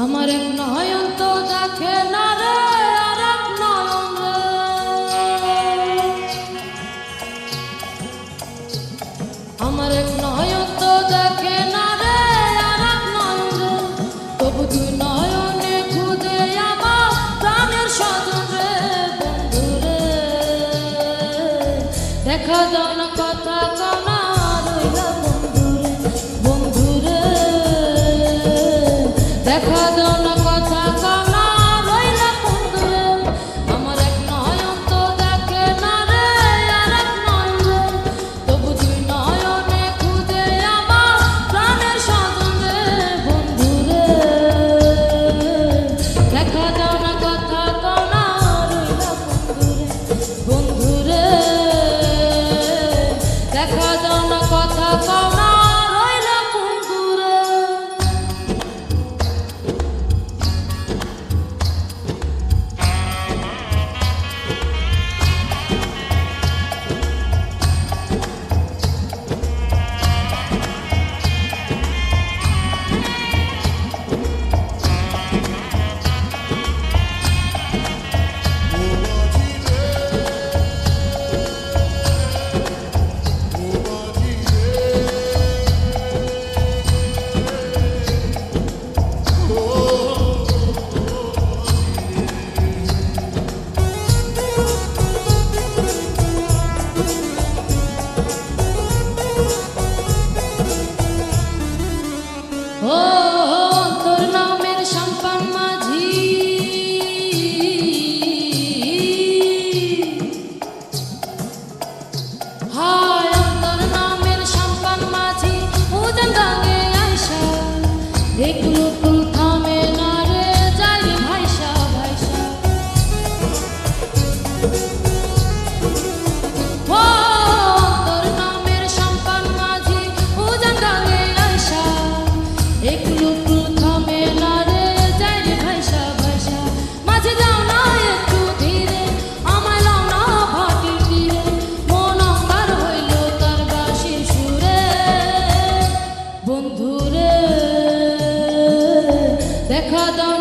আমার এক নয়ন তো দেখে না রে, আর এক নয়ন রে। আমার এক নয়ন তো দেখে না রে, আর এক নয়ন রে। তবু তুই নয়নে খুদে আমার প্রাণের স্বজন রে, বন্ধু রে। দেখা দাও না, কথা কও না, রইলা বন্ধু রে, বন্ধু রে। দেখা দাও না, কথা কও না, রইলা বন্ধু রে। আমার এক নয়ন তো দেখে না রে, আর এক নয়ন রে। তবু তুই নয়নে খুদে আমার প্রাণের স্বজন রে, বন্ধু রে। দেখা দাও না, কথা কও না, রইলা বন্ধু রে, বন্ধু রে। দেখা দাও না, কথা কও না, রইলা বন্ধু রে। ও তোর নামের সম্পান মাঝি, হায় তোর নামের সম্পান মাঝি। উজান ডাঙে আইসা দেখলো ফুল থামে না রে, যাই ভাইসা ভাইসা। ও তোর নামের সম্পান মাঝি, উজান ডাঙে আইসা একটু ফুল থামে না রে, যাই রে ভাইসা ভাইসা। মাঝে যাও না একটু ধীরে, আমায় লাও না ভাটির তীরে। মন অঙ্গার হইল তার বাঁশির সুরে, বন্ধু রে। দেখা দাও